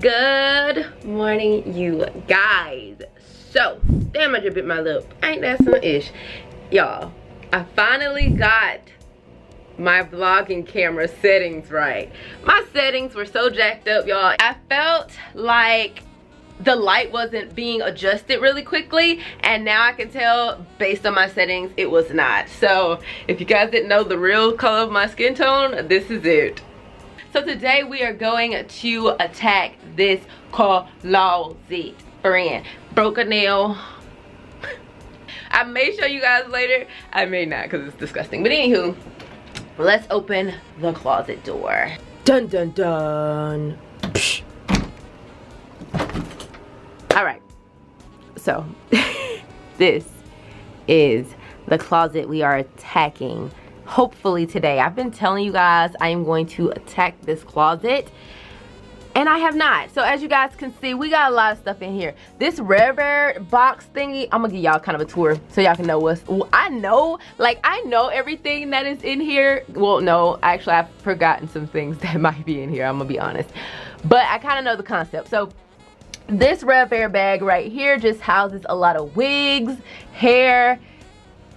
Good morning, you guys. So, damn, I just bit my lip. Ain't that some ish? Y'all, I finally got my vlogging camera settings right. My settings were so jacked up, y'all. I felt like the light wasn't being adjusted really quickly, and now I can tell based on my settings it was not. So if you guys didn't know the real color of my skin tone, this is it. So today we are going to attack this closet. Friend, broke a nail. I may show you guys later. I may not because it's disgusting. But anywho, let's open the closet door. Dun dun dun. Psh. All right. So this is the closet we are attacking. Hopefully today. I've been telling you guys I am going to attack this closet, and I have not. So as you guys can see, we got a lot of stuff in here. This rare box thingy, I'm gonna give y'all kind of a tour so y'all can know what's, I know everything that is in here. Well, no, actually I've forgotten some things that might be in here, I'm gonna be honest, but I kind of know the concept. So this rare bag right here just houses a lot of wigs, hair.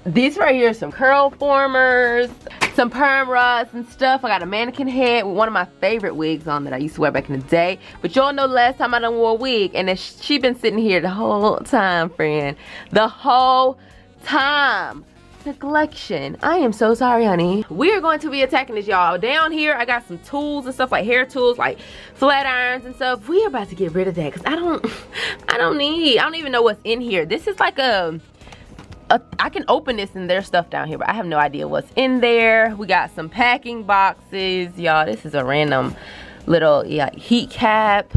These right here are some curl formers, some perm rods and stuff. I got a mannequin head with one of my favorite wigs on that I used to wear back in the day. But y'all know the last time I done wore a wig, and she been sitting here the whole time, friend. The whole time. Neglection. I am so sorry, honey. We are going to be attacking this, y'all. Down here, I got some tools and stuff, like hair tools, like flat irons and stuff. We are about to get rid of that because I don't even know what's in here. This is like I can open this and there's stuff down here, but I have no idea what's in there. We got some packing boxes, y'all. This is a random little heat cap.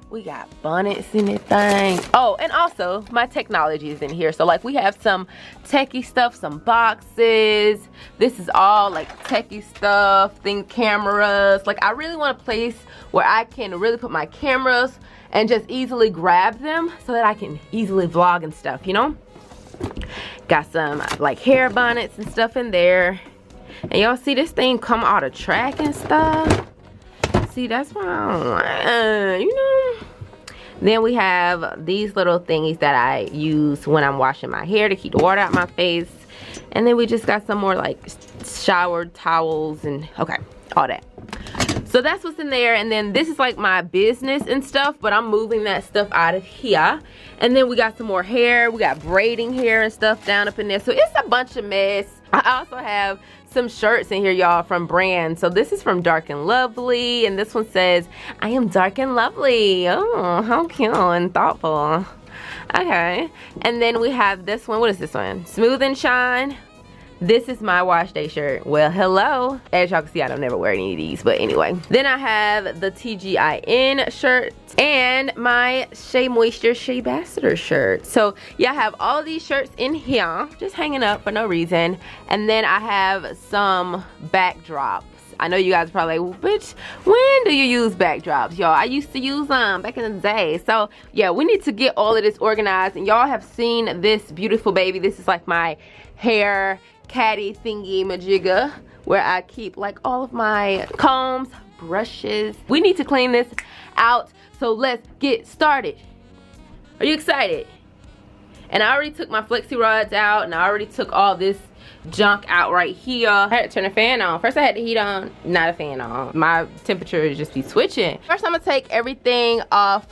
We got bonnets in this thing. Oh, and also my technology is in here. So like we have some techie stuff, some boxes. This is all like techie stuff, cameras. Like I really want a place where I can really put my cameras and just easily grab them so that I can easily vlog and stuff, you know? Got some like hair bonnets and stuff in there. And y'all see this thing come out of track and stuff. See, that's why I don't like, you know. Then we have these little thingies that I use when I'm washing my hair to keep the water out my face. And then we just got some more like shower towels and okay, all that. So that's what's in there. And then this is like my business and stuff, but I'm moving that stuff out of here. And then we got some more hair. We got braiding hair and stuff down up in there. So it's a bunch of mess. I also have some shirts in here, y'all, from brands. So this is from Dark and Lovely. And this one says, I am dark and lovely. Oh, how cute and thoughtful. Okay. And then we have this one. What is this one? Smooth and Shine. This is my wash day shirt. Well, hello. As y'all can see, I don't never wear any of these, but anyway. Then I have the TGIN shirt and my Shea Moisture Shea Ambassador shirt. So yeah, I have all of these shirts in here, just hanging up for no reason. And then I have some backdrops. I know you guys are probably like, bitch, when do you use backdrops, y'all? I used to use them back in the day. So yeah, we need to get all of this organized. And y'all have seen this beautiful baby. This is like my hair caddy thingy majigga where I keep like all of my combs, brushes. We need to clean this out, so let's get started. Are you excited? And I already took my flexi rods out, and I already took all this junk out right here. I had to turn the fan on. First I had the heat on, not a fan on. My temperature just be switching. First I'm gonna take everything off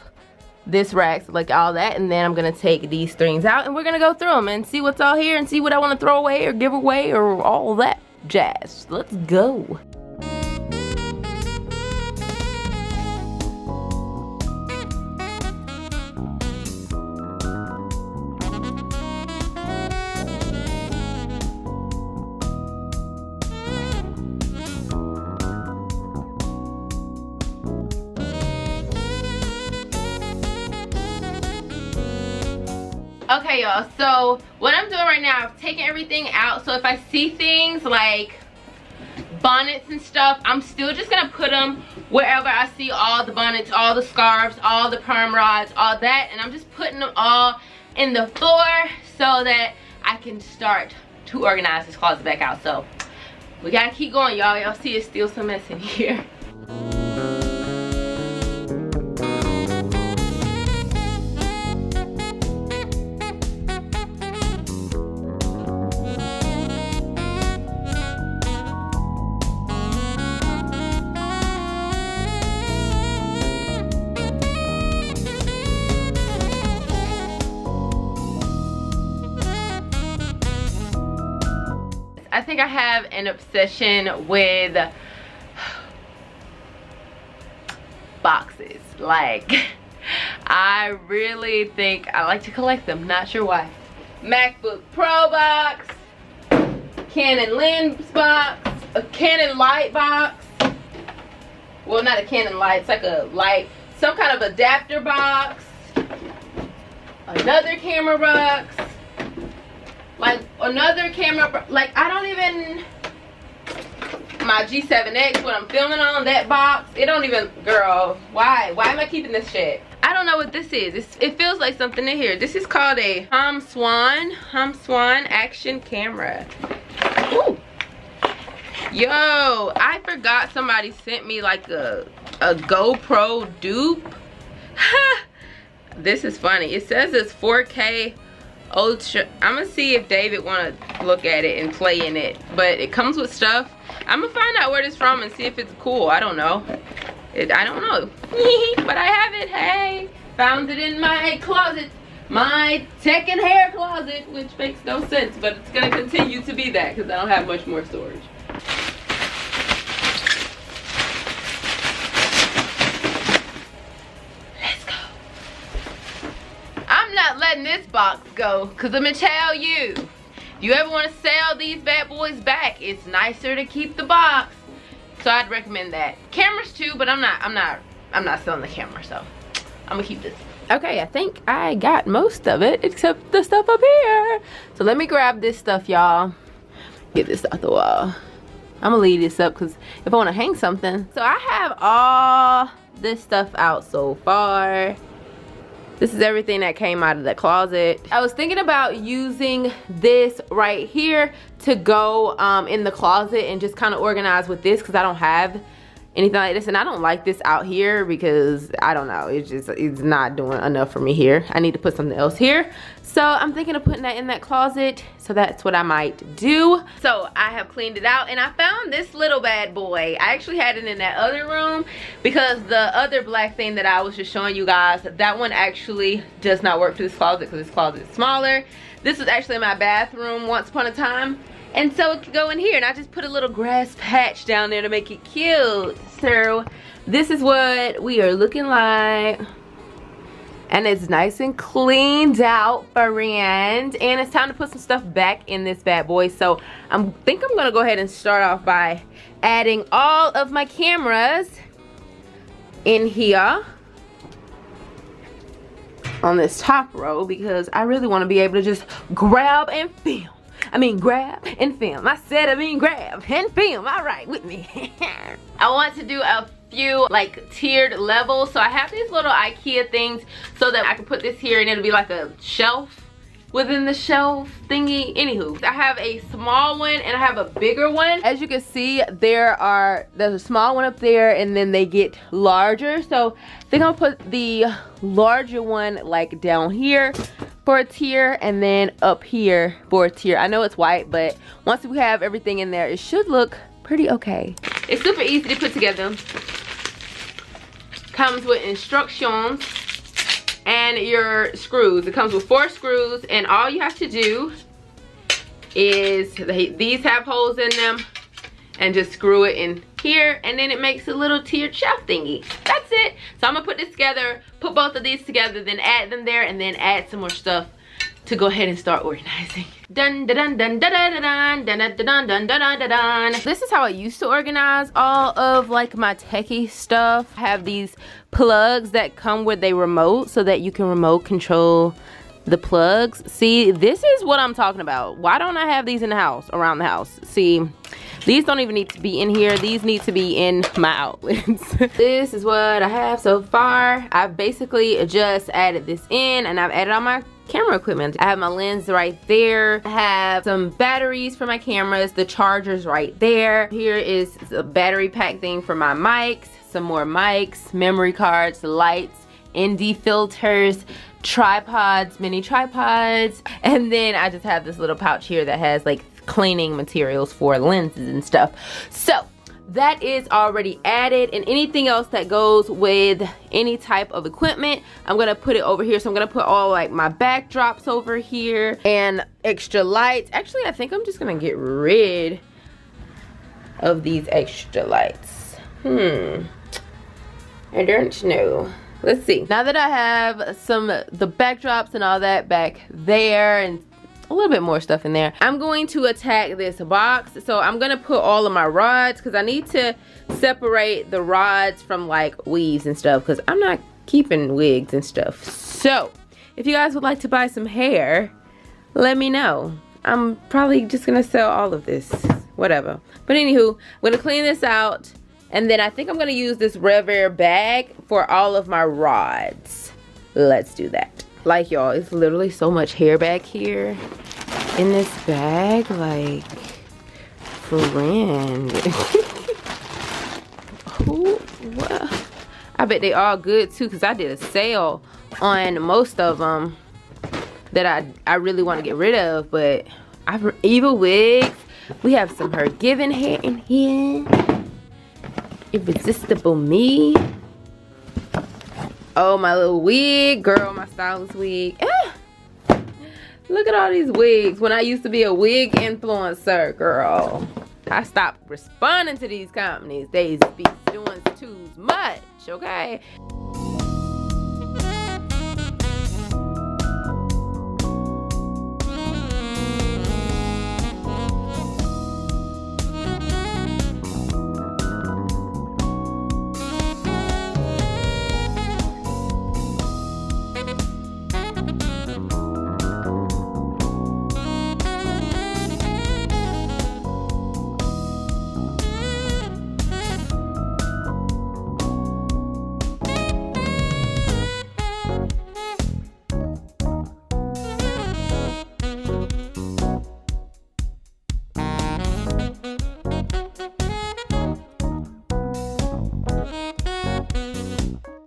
this rack, so like all that, and then I'm gonna take these strings out and we're gonna go through them and see what's all here and see what I want to throw away or give away or all that jazz. Let's go. Okay, y'all, so what I'm doing right now, I've taken everything out. So if I see things like bonnets and stuff, I'm still just gonna put them wherever I see all the bonnets, all the scarves, all the perm rods, all that, and I'm just putting them all in the floor so that I can start to organize this closet back out. So we gotta keep going, y'all. Y'all see it's still some mess in here. I have an obsession with boxes. Like, I really think I like to collect them, not sure why. MacBook Pro box, Canon lens box, a Canon light box. Well, not a Canon light, it's like a light, some kind of adapter box, another camera box, like another camera, like I don't even, my G7X, what I'm filming on, that box, it don't even, girl, why am I keeping this shit? I don't know what this is. It feels like something in here. This is called a Hum Swan action camera. Ooh. Yo, I forgot somebody sent me like a GoPro dupe. This is funny. It says it's 4K ultra. I'm gonna see if David wanna look at it and play in it, but it comes with stuff. I'm gonna find out where it's from and see if it's cool. I don't know. I don't know. But I have it. Hey, found it in my closet, my tech and hair closet, which makes no sense, but it's gonna continue to be that because I don't have much more storage. Let's go. I'm not letting this box go, because let me tell you, if you ever want to sell these bad boys back, it's nicer to keep the box. So I'd recommend that. Cameras too, but I'm not selling the camera, so I'm gonna keep this. Okay, I think I got most of it except the stuff up here. So let me grab this stuff, y'all. Get this off the wall. I'm gonna leave this up because if I want to hang something. So I have all this stuff out so far. This is everything that came out of the closet. I was thinking about using this right here to go in the closet and just kind of organize with this because I don't have anything like this, and I don't like this out here because I don't know, it's not doing enough for me here. I need to put something else here, so I'm thinking of putting that in that closet. So that's what I might do. So I have cleaned it out and I found this little bad boy. I actually had it in that other room because the other black thing that I was just showing you guys, that one actually does not work for this closet because this closet is smaller. This was actually my bathroom once upon a time, and so it could go in here, and I just put a little grass patch down there to make it cute. So this is what we are looking like, and it's nice and cleaned out, friend. And it's time to put some stuff back in this bad boy. So I think I'm gonna go ahead and start off by adding all of my cameras in here on this top row because I really want to be able to just grab and film. Grab and film. I said grab and film. All right, with me. I want to do a few like tiered levels. So I have these little IKEA things so that I can put this here and it'll be like a shelf within the shelf thingy. Anywho, I have a small one and I have a bigger one. As you can see, there's a small one up there and then they get larger. So I think I'll put the larger one like down here for a tier and then up here for a tier. I know it's white, but once we have everything in there, it should look pretty okay. It's super easy to put together. Comes with instructions and your screws. It comes with 4 screws, and all you have to do is these have holes in them, and just screw it in here, and then it makes a little tiered shelf thingy. That's it. So I'm gonna put this together, put both of these together, then add them there, and then add some more stuff to go ahead and start organizing. Dun dun dun dun dun dun dun dun dun dun dun dun dun. This is how I used to organize all of like my techie stuff. I have these plugs that come with a remote so that you can remote control the plugs. See, this is what I'm talking about. Why don't I have these in the house, around the house? See, these don't even need to be in here. These need to be in my outlets. This is what I have so far. I've basically just added this in, and I've added all my camera equipment. I have my lens right there. I have some batteries for my cameras. The charger's right there. Here is a battery pack thing for my mics. Some more mics, memory cards, lights, ND filters, tripods, mini tripods. And then I just have this little pouch here that has like cleaning materials for lenses and stuff. So that is already added, and anything else that goes with any type of equipment, I'm gonna put it over here. So I'm gonna put all like my backdrops over here and extra lights. Actually, I think I'm just gonna get rid of these extra lights? I don't know. Let's see. Now that I have the backdrops and all that back there and a little bit more stuff in there, I'm going to attack this box. So I'm gonna put all of my rods because I need to separate the rods from like weaves and stuff because I'm not keeping wigs and stuff. So if you guys would like to buy some hair, let me know. I'm probably just gonna sell all of this, whatever. But anywho, I'm gonna clean this out. And then I think I'm gonna use this Revere bag for all of my rods. Let's do that. Like y'all, it's literally so much hair back here in this bag. Like, friend. What? I bet they all good too because I did a sale on most of them that I really want to get rid of. But Evil wigs. We have some Her Given hair in here. Irresistible Me. Oh, my little wig, girl, my stylist wig. Look at all these wigs. When I used to be a wig influencer, girl, I stopped responding to these companies. They be doing too much, okay?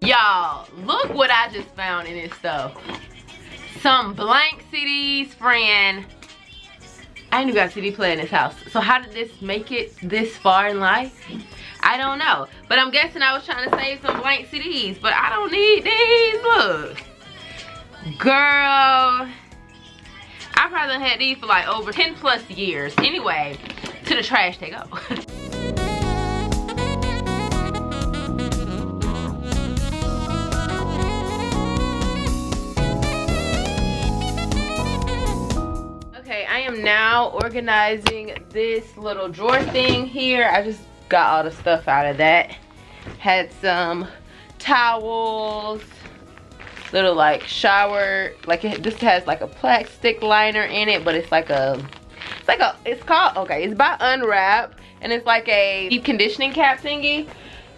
Y'all, look what I just found in this stuff. Some blank CDs, friend. I ain't even got a CD player in this house. So how did this make it this far in life? I don't know. But I'm guessing I was trying to save some blank CDs. But I don't need these. Look. Girl. I probably had these for like over 10 plus years. Anyway, to the trash they go. I am now organizing this little drawer thing here. I just got all the stuff out of that. Had some towels, little like shower, like this has like a plastic liner in it, but it's called, okay, it's by Unwrap, and it's like a deep conditioning cap thingy.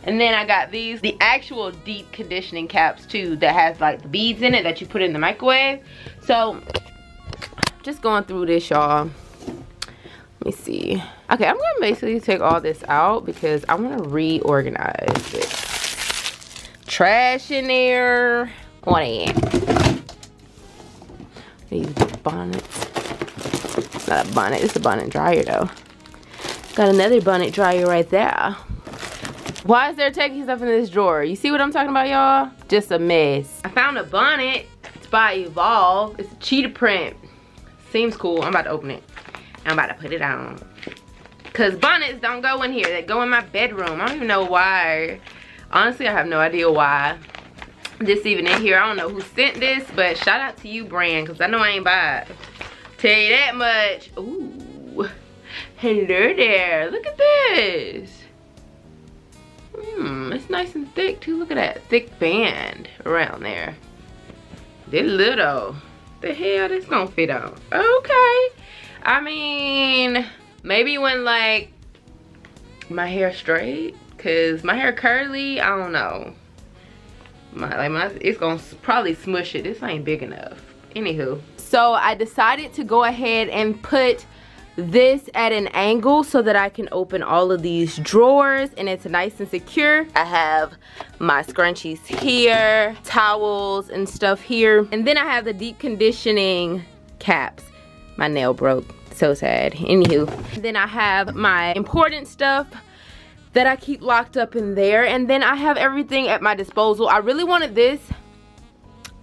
And then I got these, the actual deep conditioning caps too, that has like the beads in it that you put in the microwave. So just going through this, y'all. Let me see. Okay, I'm gonna basically take all this out because I want to reorganize this trash in there. On it. These bonnets. Not a bonnet. It's a bonnet dryer though. Got another bonnet dryer right there. Why is there taking stuff in this drawer? You see what I'm talking about, y'all? Just a mess. I found a bonnet. It's by Evolve. It's a cheetah print. Seems cool. I'm about to open it. I'm about to put it on. Because bonnets don't go in here. They go in my bedroom. I don't even know why. Honestly, I have no idea why this even in here. I don't know who sent this, but shout out to you, brand, because I know I ain't buy it. Tell you that much. Ooh. Hello there. Look at this. It's nice and thick too. Look at that thick band around there. They're little. The hell this gonna fit on? Okay. I mean, maybe when like my hair straight, cause my hair curly, I don't know. It's gonna probably smush it. This ain't big enough. Anywho, so I decided to go ahead and put this at an angle so that I can open all of these drawers and it's nice and secure. I have my scrunchies here, towels and stuff here, and then I have the deep conditioning caps. My nail broke, so sad. Anywho, then I have my important stuff that I keep locked up in there, and then I have everything at my disposal. I really wanted this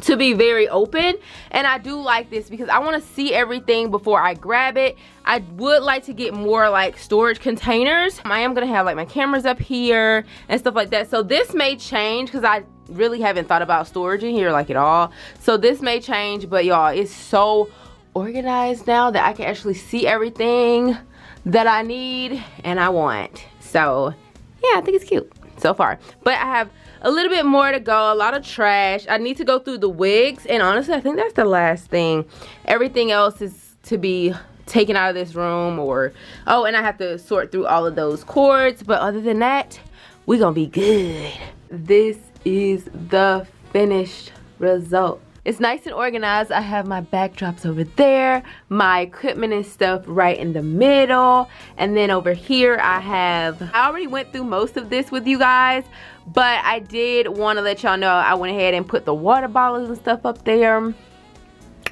to be very open, and I do like this because I want to see everything before I grab it. I would like to get more like storage containers. I am gonna have like my cameras up here and stuff like that, so this may change because I really haven't thought about storage in here like at all. So this may change, but y'all, it's so organized now that I can actually see everything that I need and I want. So yeah, I think it's cute so far, but I have a little bit more to go. A lot of trash. I need to go through the wigs, and honestly I think that's the last thing. Everything else is to be taken out of this room, or oh, and I have to sort through all of those cords, but other than that we're gonna be good. This is the finished result. It's nice and organized. I have my backdrops over there, my equipment and stuff right in the middle, and then over here I already went through most of this with you guys, but I did want to let y'all know I went ahead and put the water bottles and stuff up there.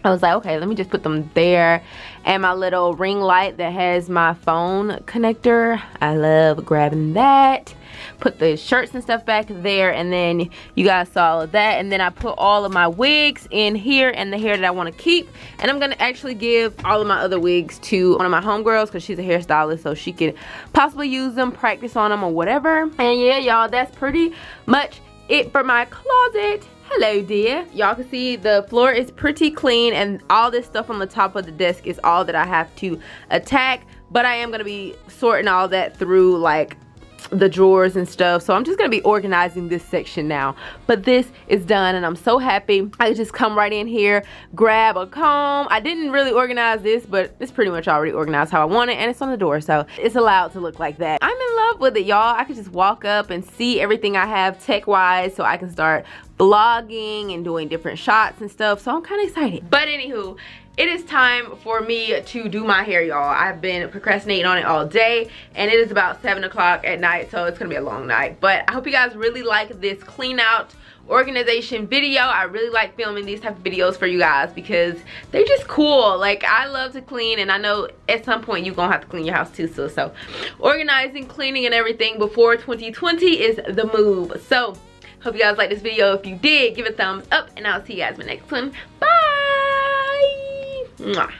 I was like, okay, let me just put them there. And my little ring light that has my phone connector, I love grabbing that. Put the shirts and stuff back there, and then you guys saw all of that. And then I put all of my wigs in here and the hair that I want to keep. And I'm gonna actually give all of my other wigs to one of my homegirls because she's a hairstylist, so she could possibly use them, practice on them or whatever. And yeah, y'all, that's pretty much it for my closet. Hello dear. Y'all can see the floor is pretty clean, and all this stuff on the top of the desk is all that I have to attack, but I am gonna be sorting all that through like the drawers and stuff, so I'm just gonna be organizing this section now. But this is done and I'm so happy. I can just come right in here, grab a comb. I didn't really organize this, but it's pretty much already organized how I want it, and it's on the door, so it's allowed to look like that. I'm in love with it, y'all. I can just walk up and see everything I have tech wise, so I can start vlogging and doing different shots and stuff, so I'm kind of excited. But anywho, it is time for me to do my hair, y'all. I've been procrastinating on it all day, and it is about 7 o'clock at night, so it's gonna be a long night. But I hope you guys really like this clean out organization video. I really like filming these type of videos for you guys because they're just cool. Like, I love to clean, and I know at some point you're gonna have to clean your house too, so organizing, cleaning, and everything before 2020 is the move. So hope you guys like this video. If you did, give it a thumbs up, and I'll see you guys in the next one. Bye. Mwah.